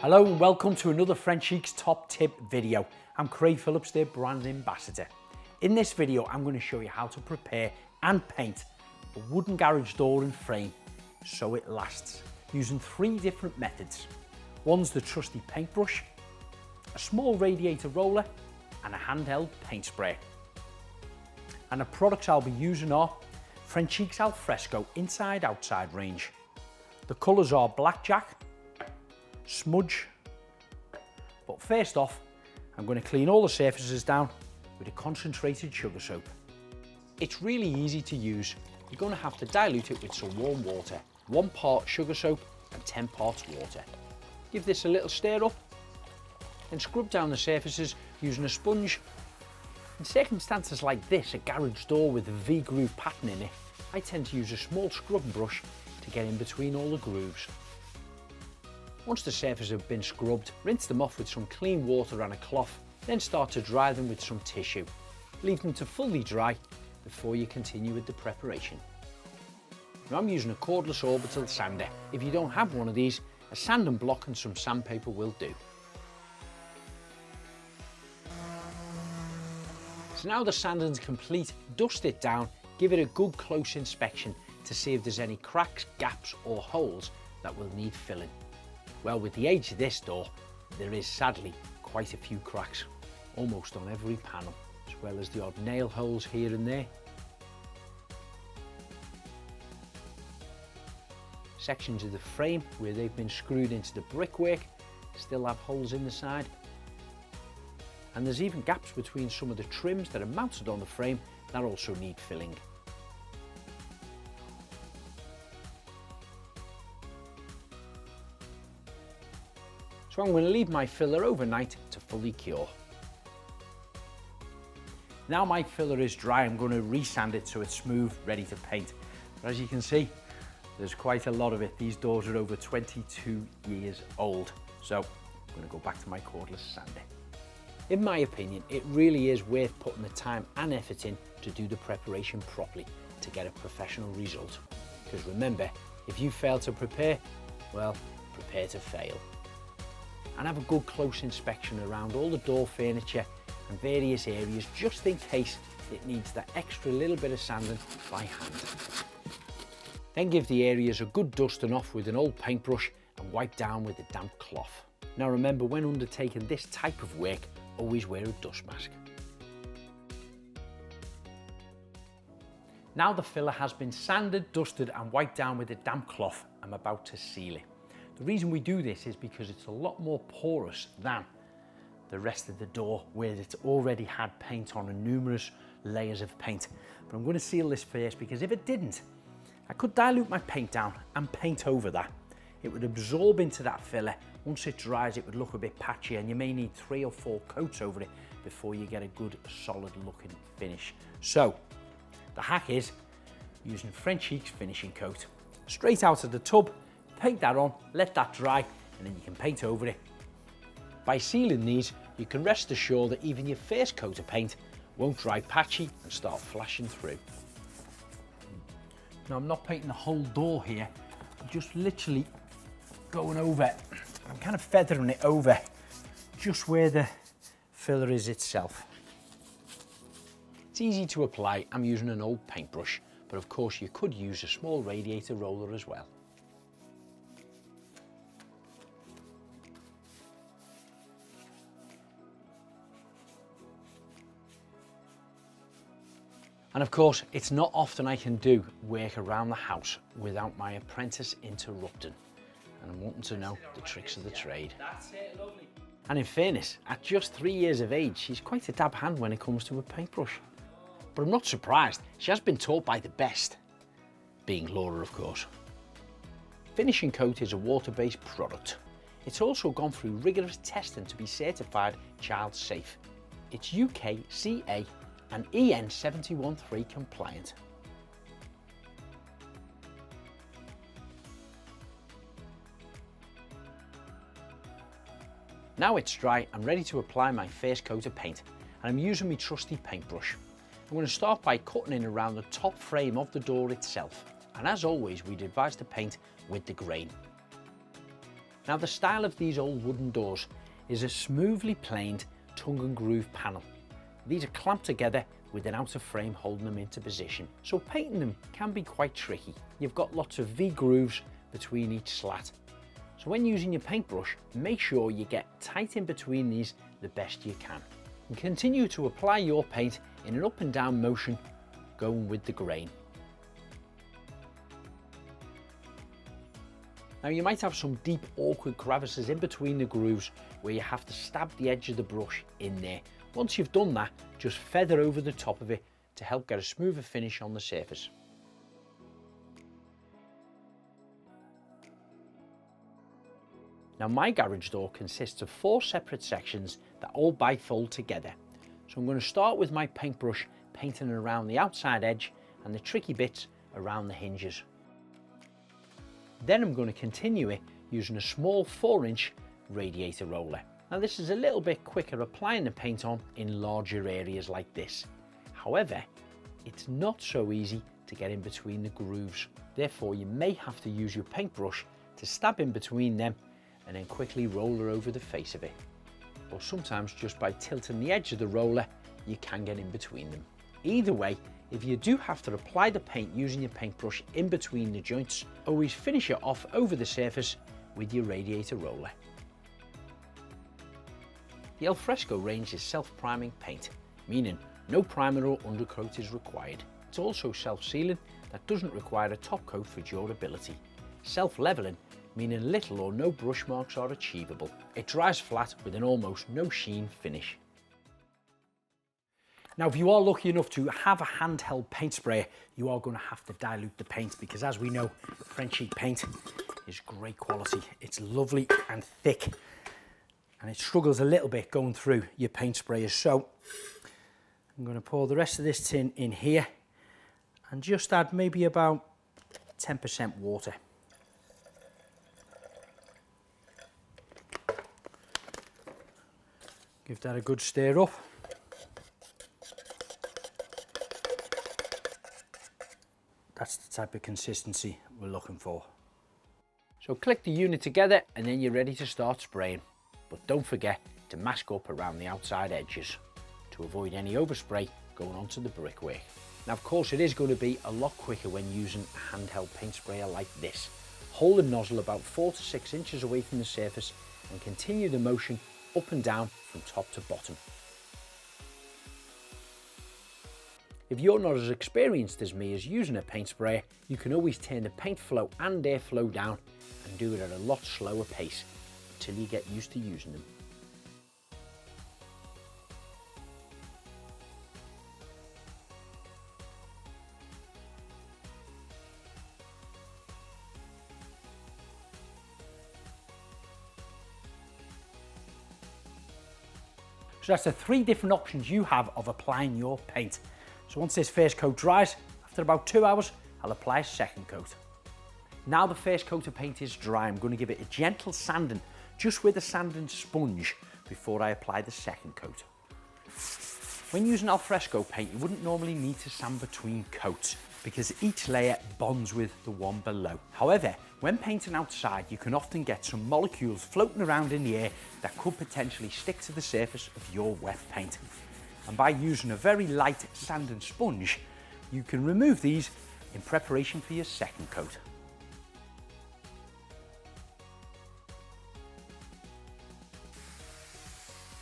Hello and welcome to another Frenchic's Top Tip video. I'm Craig Phillips, their brand ambassador. In this video, I'm going to show you how to prepare and paint a wooden garage door and frame so it lasts, using 3 different methods. One's the trusty paintbrush, a small radiator roller, and a handheld paint spray. And the products I'll be using are Frenchic Al Fresco inside-outside range. The colours are blackjack, smudge, but first off I'm going to clean all the surfaces down with a concentrated sugar soap. It's really easy to use. You're going to have to dilute it with some warm water, 1 part sugar soap and 10 parts water. Give this a little stir up and scrub down the surfaces using a sponge. In circumstances like this, a garage door with a V-groove pattern in it, I tend to use a small scrubbing brush to get in between all the grooves. Once the surfaces have been scrubbed, rinse them off with some clean water and a cloth, then start to dry them with some tissue. Leave them to fully dry before you continue with the preparation. Now I'm using a cordless orbital sander. If you don't have one of these, a sanding block and some sandpaper will do. So now the sanding's complete, dust it down, give it a good close inspection to see if there's any cracks, gaps or holes that will need filling. Well, with the age of this door, there is sadly quite a few cracks, almost on every panel, as well as the odd nail holes here and there. Sections of the frame where they've been screwed into the brickwork still have holes in the side. And there's even gaps between some of the trims that are mounted on the frame that also need filling. So I'm going to leave my filler overnight to fully cure. Now my filler is dry, I'm going to resand it so it's smooth, ready to paint. But as you can see, there's quite a lot of it. These doors are over 22 years old. So I'm going to go back to my cordless sander. In my opinion, it really is worth putting the time and effort in to do the preparation properly to get a professional result. Because remember, if you fail to prepare, well, prepare to fail. And have a good close inspection around all the door furniture and various areas just in case it needs that extra little bit of sanding by hand. Then give the areas a good dusting off with an old paintbrush and wipe down with a damp cloth. Now remember, when undertaking this type of work, always wear a dust mask. Now the filler has been sanded, dusted and wiped down with a damp cloth, I'm about to seal it. The reason we do this is because it's a lot more porous than the rest of the door where it's already had paint on and numerous layers of paint. But I'm going to seal this first because if it didn't, I could dilute my paint down and paint over that. It would absorb into that filler. Once it dries, it would look a bit patchy and you may need 3 or 4 coats over it before you get a good solid looking finish. So the hack is using Frenchic's finishing coat. Straight out of the tub, paint that on, let that dry, and then you can paint over it. By sealing these, you can rest assured that even your first coat of paint won't dry patchy and start flashing through. Now I'm not painting the whole door here, I'm just literally going over, I'm kind of feathering it over just where the filler is itself. It's easy to apply, I'm using an old paintbrush, but of course you could use a small radiator roller as well. And of course, it's not often I can do work around the house without my apprentice interrupting. And I'm wanting to know the tricks of the trade. That's it, lovely. And in fairness, at just 3 years of age, she's quite a dab hand when it comes to a paintbrush. But I'm not surprised, she has been taught by the best, being Laura, of course. Finishing coat is a water-based product. It's also gone through rigorous testing to be certified child safe. It's UK, CA and EN 713 compliant. Now it's dry, I'm ready to apply my first coat of paint, and I'm using my trusty paintbrush. I'm going to start by cutting in around the top frame of the door itself, and as always we'd advise to paint with the grain. Now the style of these old wooden doors is a smoothly planed tongue and groove panel. These are clamped together with an outer frame holding them into position, so painting them can be quite tricky. You've got lots of V-grooves between each slat. So when using your paintbrush, make sure you get tight in between these the best you can. And continue to apply your paint in an up and down motion, going with the grain. Now you might have some deep, awkward crevices in between the grooves where you have to stab the edge of the brush in there. Once you've done that, just feather over the top of it to help get a smoother finish on the surface. Now my garage door consists of 4 separate sections that all bifold together. So I'm going to start with my paintbrush painting around the outside edge and the tricky bits around the hinges. Then I'm going to continue it using a small 4-inch radiator roller. Now this is a little bit quicker applying the paint on in larger areas like this. However, it's not so easy to get in between the grooves. Therefore you may have to use your paintbrush to stab in between them and then quickly roller over the face of it. Or sometimes just by tilting the edge of the roller, you can get in between them. Either way, if you do have to apply the paint using your paintbrush in between the joints, always finish it off over the surface with your radiator roller. The Al Fresco range is self-priming paint, meaning no primer or undercoat is required. It's also self-sealing, that doesn't require a top coat for durability. Self-leveling, meaning little or no brush marks are achievable. It dries flat with an almost no sheen finish. Now if you are lucky enough to have a handheld paint sprayer, you are going to have to dilute the paint because, as we know, Frenchic paint is great quality. It's lovely and thick and it struggles a little bit going through your paint sprayers. So I'm going to pour the rest of this tin in here and just add maybe about 10% water. Give that a good stir up. That's the type of consistency we're looking for. So click the unit together and then you're ready to start spraying. But don't forget to mask up around the outside edges to avoid any overspray going onto the brickwork. Now of course it is going to be a lot quicker when using a handheld paint sprayer like this. Hold the nozzle about 4 to 6 inches away from the surface and continue the motion up and down from top to bottom. If you're not as experienced as me as using a paint sprayer, you can always turn the paint flow and airflow down and do it at a lot slower pace until you get used to using them. So that's the 3 different options you have of applying your paint. So once this first coat dries, after about 2 hours, I'll apply a second coat. Now the first coat of paint is dry, I'm going to give it a gentle sanding, just with a sanding sponge, before I apply the second coat. When using Al Fresco paint, you wouldn't normally need to sand between coats because each layer bonds with the one below. However, when painting outside, you can often get some molecules floating around in the air that could potentially stick to the surface of your wet paint. And by using a very light sanding sponge, you can remove these in preparation for your second coat.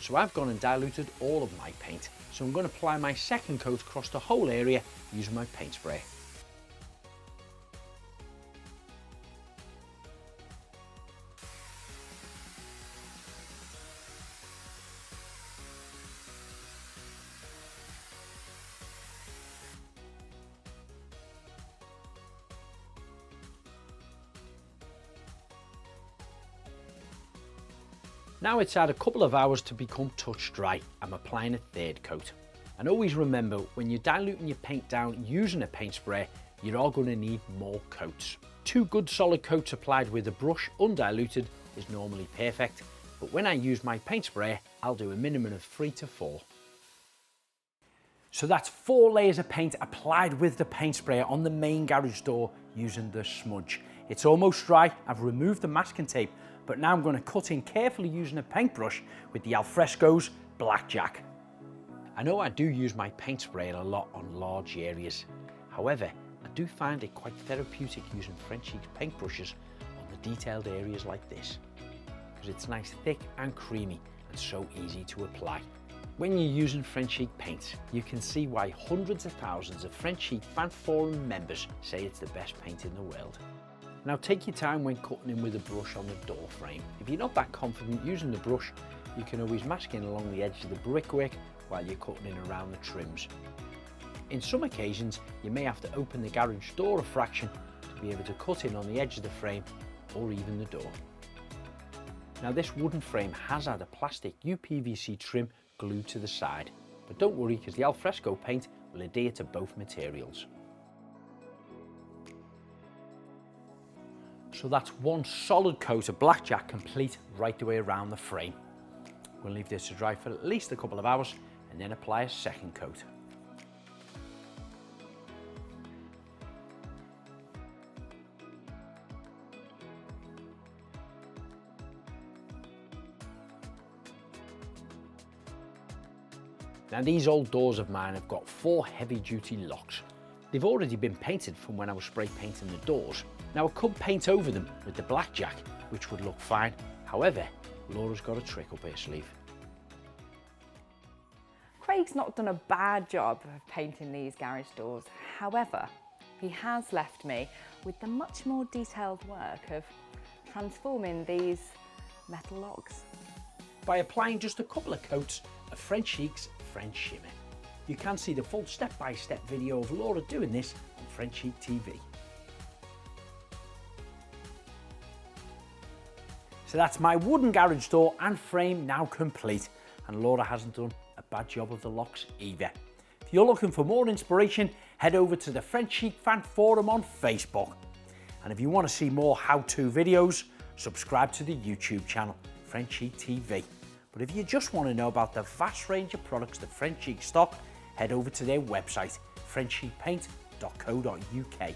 So I've gone and diluted all of my paint. So I'm going to apply my second coat across the whole area using my paint spray. Now it's had a couple of hours to become touch dry. I'm applying a third coat. And always remember, when you're diluting your paint down using a paint spray, you're all going to need more coats. 2 good solid coats applied with a brush undiluted is normally perfect, but when I use my paint sprayer, I'll do a minimum of 3 to 4. So that's 4 layers of paint applied with the paint sprayer on the main garage door using the smudge. It's almost dry. I've removed the masking tape, but now I'm going to cut in carefully using a paintbrush with the Al Fresco's Blackjack. I know I do use my paint sprayer a lot on large areas. However, I do find it quite therapeutic using Frenchic's paintbrushes on the detailed areas like this, because it's nice, thick and creamy and so easy to apply. When you're using Frenchic paint, you can see why hundreds of thousands of Frenchic fan forum members say it's the best paint in the world. Now take your time when cutting in with a brush on the door frame. If you're not that confident using the brush, you can always mask in along the edge of the brickwork while you're cutting in around the trims. In some occasions, you may have to open the garage door a fraction to be able to cut in on the edge of the frame or even the door. Now this wooden frame has had a plastic UPVC trim glued to the side, but don't worry because the Al Fresco paint will adhere to both materials. So that's one solid coat of Blackjack complete right the way around the frame. We'll leave this to dry for at least a couple of hours and then apply a second coat. Now these old doors of mine have got 4 heavy duty locks. They've already been painted from when I was spray painting the doors. Now I could paint over them with the Blackjack, which would look fine. However, Laura's got a trick up her sleeve. Craig's not done a bad job of painting these garage doors. However, he has left me with the much more detailed work of transforming these metal locks. By applying just a couple of coats of Frenchic's French Shimmer. You can see the full step-by-step video of Laura doing this on Frenchic TV. So that's my wooden garage door and frame now complete, and Laura hasn't done a bad job of the locks either. If you're looking for more inspiration, head over to the Frenchic fan forum on Facebook. And if you want to see more how-to videos, subscribe to the YouTube channel, Frenchic TV. But if you just want to know about the vast range of products that Frenchic stock, head over to their website, frenchicpaint.co.uk.